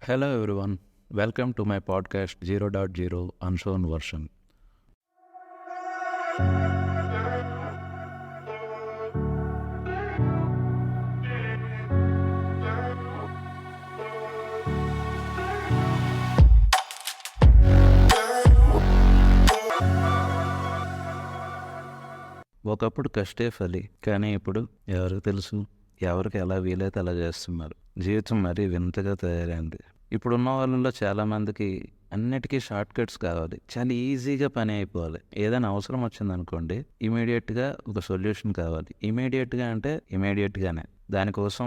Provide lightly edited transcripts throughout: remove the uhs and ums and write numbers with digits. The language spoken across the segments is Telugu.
Hello everyone, welcome to my podcast 0.0 Unshown Version. ఒకప్పుడు కష్టే ఫలి, కానీ ఇప్పుడు ఎవరికి తెలుసు, ఎవరికి ఎలా వీలైతే అలా చేస్తున్నారు. జీవితం మరీ వింతగా తయారైంది. ఇప్పుడున్న వాళ్ళలో చాలామందికి అన్నిటికీ షార్ట్ కట్స్ కావాలి. చాలా ఈజీగా పని అయిపోవాలి. ఏదైనా అవసరం వచ్చిందనుకోండి, ఇమీడియట్గా ఒక సొల్యూషన్ కావాలి. ఇమీడియట్గా అంటే ఇమీడియట్గానే. దానికోసం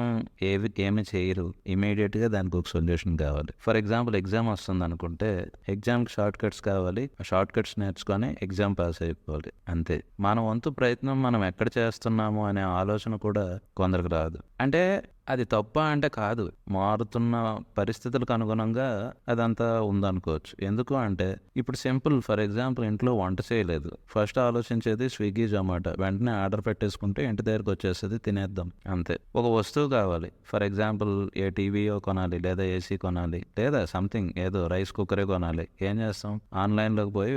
ఏమి చేయరు. ఇమీడియట్గా దానికి ఒక సొల్యూషన్ కావాలి. ఫర్ ఎగ్జాంపుల్ ఎగ్జామ్ వస్తుంది అనుకుంటే, ఎగ్జామ్కి షార్ట్ కట్స్ కావాలి. ఆ షార్ట్ కట్స్ నేర్చుకొని ఎగ్జామ్ పాస్ అయిపోవాలి, అంతే. మన వంతు ప్రయత్నం మనం ఎక్కడ చేస్తున్నాము అనే ఆలోచన కూడా కొందరికి రాదు. అంటే అది తప్ప అంటే కాదు, మారుతున్న పరిస్థితులకు అనుగుణంగా అదంతా ఉందనుకోవచ్చు. ఎందుకు అంటే ఇప్పుడు సింపుల్, ఫర్ ఎగ్జాంపుల్ ఇంట్లో వంట చేయలేదు, ఫస్ట్ ఆలోచించేది స్విగ్గీ, జొమాటో. వెంటనే ఆర్డర్ పెట్టేసుకుంటే ఇంటి దగ్గరకు వచ్చేస్తుంది, తినేద్దాం, అంతే. ఒక వస్తువు కావాలి, ఫర్ ఎగ్జాంపుల్ ఏ టీవీయో కొనాలి, లేదా ఏసీ కొనాలి, లేదా సంథింగ్ ఏదో రైస్ కుక్కరే కొనాలి. ఏం చేస్తాం? ఆన్లైన్లోకి పోయి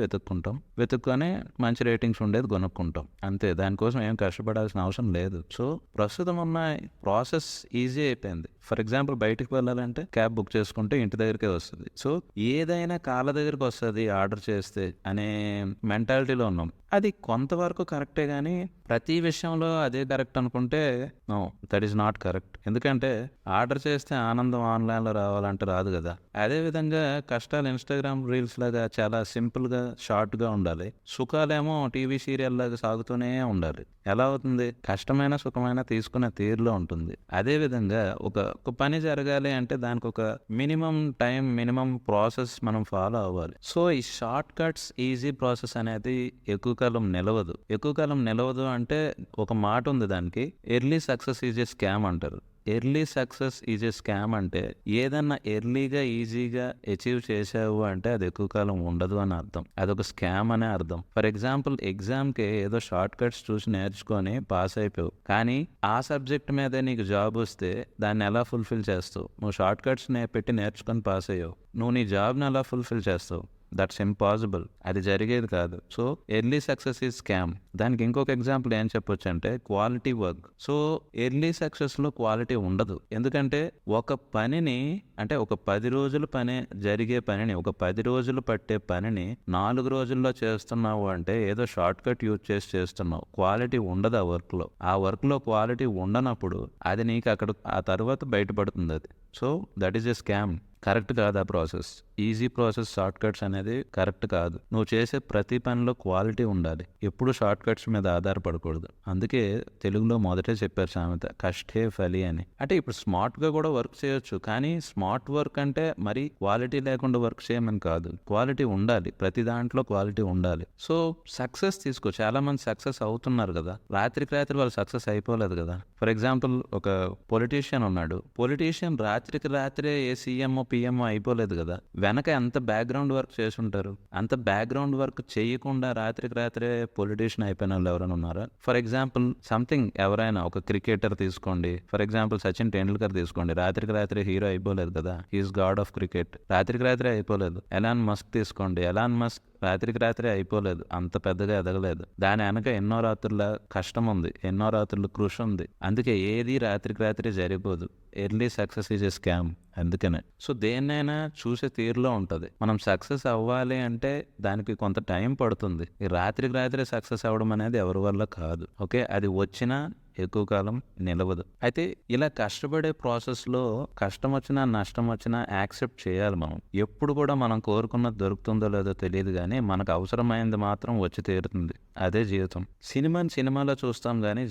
వెతుక్కొని మంచి రేటింగ్స్ ఉండేది కొనుక్కుంటాం, అంతే. దానికోసం ఏం కష్టపడాల్సిన అవసరం లేదు. సో ప్రస్తుతం ఉన్న ప్రాసెస్ ఈజీ అయిపోయింది. ఫర్ ఎగ్జాంపుల్ బయటకు వెళ్ళాలంటే క్యాబ్ బుక్ చేసుకుంటే ఇంటి దగ్గరికే వస్తుంది. సో ఏదైనా కాళ్ళ దగ్గరికి వస్తుంది ఆర్డర్ చేస్తే అనే మెంటాలిటీలో ఉన్నాం. అది కొంతవరకు కరెక్టే, కానీ ప్రతి విషయంలో అదే కరెక్ట్ అనుకుంటే no, that is not correct. ఎందుకంటే ఆర్డర్ చేస్తే ఆనందం ఆన్లైన్లో రావాలంటే రాదు కదా. అదేవిధంగా కష్టాలు ఇన్స్టాగ్రామ్ రీల్స్ లాగా చాలా సింపుల్గా షార్ట్గా ఉండాలి, సుఖాలేమో టీవీ సీరియల్ లాగా సాగుతూనే ఉండాలి. ఎలా అవుతుంది? కష్టమైన సుఖమైన తీసుకునే తీరులో ఉంటుంది. అదేవిధంగా ఒక పని జరగాలి అంటే దానికి ఒక మినిమం టైం, మినిమం ప్రాసెస్ మనం ఫాలో అవ్వాలి. సో ఈ షార్ట్ కట్స్, ఈజీ ప్రాసెస్ అనేది ఎక్కువ కాలం నిలవదు అంటే ఒక మాట ఉంది దానికి, early success is a scam అంటారు. Early success is a scam అంటే ఏదన్నా ఎర్లీగా ఈజీగా అచీవ్ చేసావు అంటే అది ఎక్కువ కాలం ఉండదు అని అర్థం. అదొక స్కామ్ అనే అర్థం. ఫర్ ఎగ్జాంపుల్ ఎగ్జామ్కి ఏదో షార్ట్ కట్స్ చూసి నేర్చుకొని పాస్ అయిపోయావు, కానీ ఆ సబ్జెక్ట్ మీదే నీకు జాబ్ వస్తే దాన్ని ఎలా ఫుల్ఫిల్ చేస్తావు? నువ్వు షార్ట్ కట్స్ పెట్టి నేర్చుకొని పాస్ అయ్యావు, నువ్వు నీ జాబ్ని ఎలా ఫుల్ఫిల్ చేస్తావు? దట్స్ ఇంపాసిబుల్, అది జరిగేది కాదు. So early success is scam. దానికి ఇంకొక ఎగ్జాంపుల్ ఏం చెప్పొచ్చు అంటే క్వాలిటీ వర్క్. సో ఎర్లీ సక్సెస్లో క్వాలిటీ ఉండదు. ఎందుకంటే ఒక పనిని, అంటే ఒక 10 రోజులు జరిగే పనిని, ఒక 10 రోజులు పట్టే పనిని 4 రోజుల్లో చేస్తున్నావు అంటే ఏదో షార్ట్ కట్ యూజ్ చేసి చేస్తున్నావు. క్వాలిటీ ఉండదు ఆ వర్క్లో. ఆ వర్క్లో క్వాలిటీ ఉండనప్పుడు అది నీకు అక్కడ ఆ తర్వాత బయటపడుతుంది అది. So that is a scam. Correct కాదు ఆ process. Easy process, short cuts అనేది కరెక్ట్ కాదు. నువ్వు చేసే ప్రతి పనిలో క్వాలిటీ ఉండాలి, ఎప్పుడు షార్ట్ కట్స్ మీద ఆధారపడకూడదు. అందుకే తెలుగులో మొదటే చెప్పారు సామెత, కష్టే ఫలి అని. అంటే ఇప్పుడు స్మార్ట్గా కూడా వర్క్ చేయొచ్చు, కానీ స్మార్ట్ వర్క్ అంటే మరి క్వాలిటీ లేకుండా వర్క్ చేయమని కాదు. క్వాలిటీ ఉండాలి, ప్రతి దాంట్లో క్వాలిటీ ఉండాలి. సో సక్సెస్ తీసుకో, చాలా మంది సక్సెస్ అవుతున్నారు కదా, రాత్రికి రాత్రి వాళ్ళు సక్సెస్ అయిపోలేదు కదా. ఫర్ ఎగ్జాంపుల్ ఒక పొలిటీషియన్ ఉన్నాడు, పొలిటీషియన్ రాత్రికి రాత్రే ఏ సీఎంఓ పిఎంఓ అయిపోలేదు కదా. వెనక ఎంత బ్యాక్గ్రౌండ్ వర్క్ చేసి ఉంటారు. అంత బ్యాక్గ్రౌండ్ వర్క్ చేయకుండా రాత్రికి రాత్రే పొలిటీషియన్ అయిపోయిన వాళ్ళు ఎవరైనా ఉన్నారా? ఫర్ ఎగ్జాంపుల్ సంథింగ్, ఎవరైనా ఒక క్రికెటర్ తీసుకోండి, ఫర్ ఎగ్జాంపుల్ సచిన్ టెండూల్కర్ తీసుకోండి, రాత్రికి రాత్రి హీరో అయిపోలేదు కదా. హీఈస్ గాడ్ ఆఫ్ క్రికెట్, రాత్రికి రాత్రి అయిపోలేదు. ఎలాన్ మస్క్ తీసుకోండి, ఎలాన్ మస్క్ రాత్రికి రాత్రి అయిపోలేదు, అంత పెద్దగా ఎదగలేదు. దాని వెనక ఎన్నో రాత్రుల కష్టం ఉంది, ఎన్నో రాత్రుల కృషి ఉంది. అందుకే ఏది రాత్రికి రాత్రి జరిగిపోదు. Early success is a scam. అందుకనే సో దేన్నైనా చూసే తీరులో ఉంటుంది. మనం సక్సెస్ అవ్వాలి అంటే దానికి కొంత టైం పడుతుంది. ఈ రాత్రికి రాత్రి సక్సెస్ అవ్వడం అనేది ఎవరి వల్ల కాదు. ఓకే, అది వచ్చినా ఎక్కువ కాలం నిలవదు. అయితే ఇలా కష్టపడే ప్రాసెస్లో కష్టం వచ్చినా నష్టం వచ్చినా యాక్సెప్ట్ చేయాలి. మనం ఎప్పుడు కూడా మనం కోరుకున్నది దొరుకుతుందో లేదో తెలియదు, కానీ మనకు అవసరమైంది మాత్రం వచ్చి తీరుతుంది. అదే జీవితం. సినిమాలో చూస్తాం కానీ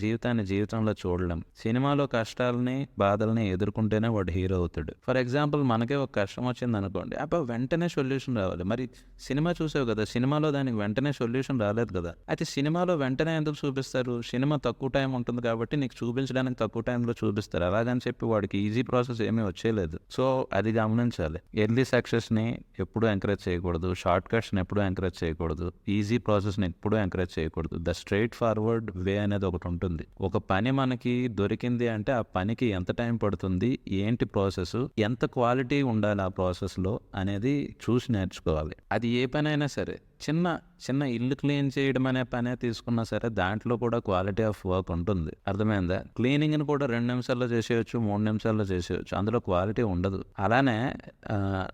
జీవితంలో చూడలేం. సినిమాలో కష్టాలని బాధల్ని ఎదుర్కొంటేనే వాడు హీరో అవుతాడు. ఫర్ ఎగ్జాంపుల్ మనకే ఒక కష్టం వచ్చింది అనుకోండి, వెంటనే సొల్యూషన్ రావాలి. మరి సినిమా చూసావు కదా, సినిమాలో దానికి వెంటనే సొల్యూషన్ రాలేదు కదా. అయితే సినిమాలో వెంటనే ఎందుకు చూపిస్తారు? సినిమా తక్కువ టైం ఉంటుంది కాబట్టి నీకు చూపించడానికి తక్కువ టైంలో చూపిస్తారు. అలాగని చెప్పి వాడికి ఈజీ ప్రాసెస్ ఏమీ వచ్చేయలేదు. సో అది గమనించాలి. ఎర్లీ సక్సెస్ని ఎప్పుడూ ఎంకరేజ్ చేయకూడదు, షార్ట్ కట్స్ని ఎప్పుడూ ఎంకరేజ్ చేయకూడదు, ఈజీ ప్రాసెస్ని ఎప్పుడూ ఎంకరేజ్ చేయకూడదు. ద స్ట్రైట్ ఫార్వర్డ్ వే అనేది ఒకటి ఉంటుంది. ఒక పని మనకి దొరికింది అంటే ఆ పనికి ఎంత టైం పడుతుంది, ఏంటి ప్రాసెస్, ఎంత క్వాలిటీ ఉండాలి ఆ ప్రాసెస్లో అనేది చూసి నేర్చుకోవాలి. అది ఏ పని అయినా సరే, చిన్న చిన్న ఇల్లు క్లీన్ చేయడం అనే పనే తీసుకున్నా సరే దాంట్లో కూడా క్వాలిటీ ఆఫ్ వర్క్ ఉంటుంది. అర్థమైందా? క్లీనింగ్ని కూడా 2 నిమిషాల్లో చేసేయచ్చు, 3 నిమిషాల్లో చేసేయచ్చు, అందులో క్వాలిటీ ఉండదు. అలానే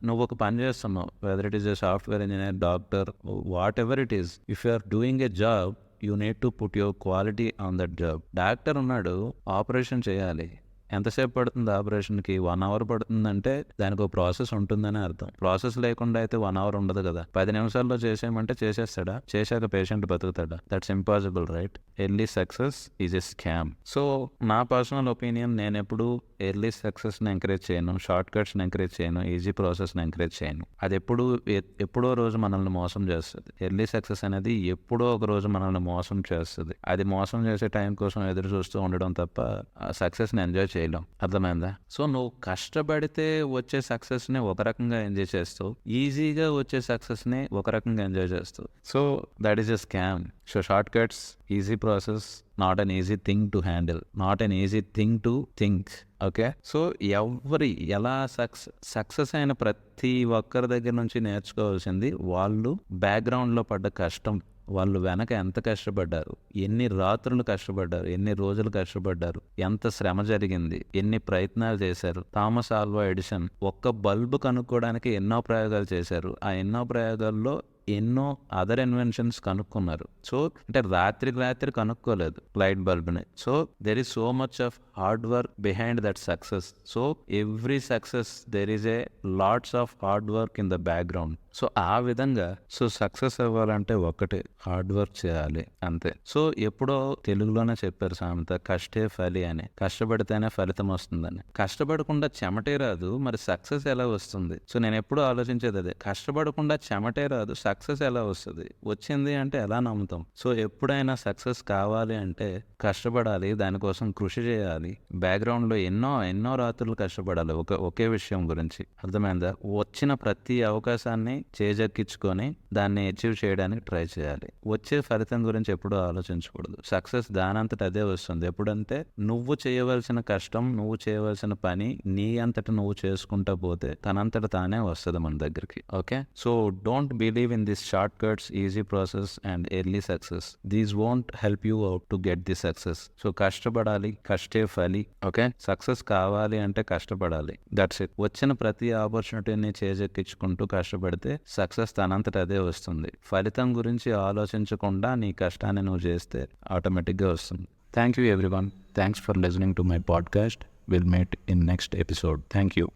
నువ్వు ఒక పని చేస్తున్నావు, whether it is a software engineer, doctor, whatever it is, if you are doing a job you need to put your quality on that job. Doctor ఉన్నాడు, ఆపరేషన్ చేయాలి, ఎంతసేపు పడుతుంది ఆపరేషన్కి? 1 అవర్ పడుతుందంటే దానికి ఒక ప్రాసెస్ ఉంటుందని అర్థం. ప్రాసెస్ లేకుండా అయితే 1 అవర్ ఉండదు కదా. 10 నిమిషాల్లో చేసేయమంటే చేసేస్తాడా? చేశాక పేషెంట్ బతుకుతాడా? That's impossible, right? Early success is a scam. So నా పర్సనల్ ఒపీనియన్, నేను ఎప్పుడు ఎర్లీ సక్సెస్ని ఎంకరేజ్ చేయను, షార్ట్ కట్స్ని ఎంకరేజ్ చేయను, ఈజీ ప్రాసెస్ని ఎంకరేజ్ చేయను. అది ఎప్పుడో రోజు మనల్ని మోసం చేస్తుంది. ఎర్లీ సక్సెస్ అనేది ఎప్పుడో ఒక రోజు మనల్ని మోసం చేస్తుంది. అది మోసం చేసే టైం కోసం ఎదురు చూస్తూ ఉండడం తప్ప సక్సెస్ని ఎంజాయ్ చేయలేం. అర్థమైందా? సో నువ్వు కష్టపడితే వచ్చే సక్సెస్ని ఒక రకంగా ఎంజాయ్ చేస్తావు, ఈజీగా వచ్చే సక్సెస్ని ఒక రకంగా ఎంజాయ్ చేస్తావు. So that is a scam. So short cuts, easy process, not an easy thing to handle, not an easy thing to think. Okay, so ఎలా సక్సెస్ అయిన ప్రతి ఒక్కరి దగ్గర నుంచి నేర్చుకోవాల్సింది వాళ్ళు బ్యాక్గ్రౌండ్లో పడ్డ కష్టం, వాళ్ళు వెనక ఎంత కష్టపడ్డారు, ఎన్ని రాత్రులు కష్టపడ్డారు, ఎన్ని రోజులు కష్టపడ్డారు, ఎంత శ్రమ జరిగింది, ఎన్ని ప్రయత్నాలు చేశారు. థామస్ ఆల్వా ఎడిసన్ ఒక్క బల్బు కనుక్కోవడానికి ఎన్నో ప్రయోగాలు చేశారు. ఆ ఎన్నో ప్రయోగాల్లో ఎన్నో అదర్ ఇన్వెన్షన్స్ కనుక్కున్నారు. సో అంటే రాత్రి కనుక్కోలేదు లైట్ బల్బ్ని. So there is so much of hard work behind that success. So every success there is a lots of hard work in the background. So ఆ విధంగా సక్సెస్ అవ్వాలంటే ఒక్కటే, హార్డ్ వర్క్ చేయాలి, అంతే. సో ఎప్పుడో తెలుగులోనే చెప్పారు సామెత, కష్టే ఫలి అని. కష్టపడితేనే ఫలితం వస్తుందని. కష్టపడకుండా చెమటే రాదు, మరి సక్సెస్ ఎలా వస్తుంది? సో నేను ఎప్పుడూ ఆలోచించేది అదే, కష్టపడకుండా చెమటే రాదు, సక్సెస్ ఎలా వస్తుంది? వచ్చింది అంటే ఎలా నమ్ముతాం? సో ఎప్పుడైనా సక్సెస్ కావాలి అంటే కష్టపడాలి, దానికోసం కృషి చేయాలి, బ్యాక్గ్రౌండ్లో ఎన్నో రాత్రులు కష్టపడాలి ఒకే విషయం గురించి. అర్థమైందా? వచ్చిన ప్రతి అవకాశాన్ని చేజెక్కించుకొని దాన్ని అచీవ్ చేయడానికి ట్రై చేయాలి. వచ్చే ఫలితం గురించి ఎప్పుడూ ఆలోచించకూడదు. సక్సెస్ దానంతట అదే వస్తుంది. ఎప్పుడంటే నువ్వు చేయవలసిన కష్టం, నువ్వు చేయవలసిన పని నీ అంతట నువ్వు చేసుకుంటా పోతే తనంతట తానే వస్తుంది మన దగ్గరికి. Okay, so don't believe in this short cuts, easy process and early success. These won't help you out to get the success. So కష్టపడాలి, కష్టే ఫలి. ఓకే, సక్సెస్ కావాలి అంటే కష్టపడాలి, దట్స్ ఇట్. వచ్చిన ప్రతి ఆపర్చునిటీని చేజెక్కించుకుంటూ కష్టపడితే సక్సెస్ తనంతట అదే వస్తుంది. ఫలితం గురించి ఆలోచించకుండా నీ కష్టాన్ని నువ్వు చేస్తే ఆటోమేటిక్గా వస్తుంది. Thank you everyone. Thanks for listening to my podcast. We'll meet in next episode. Thank you.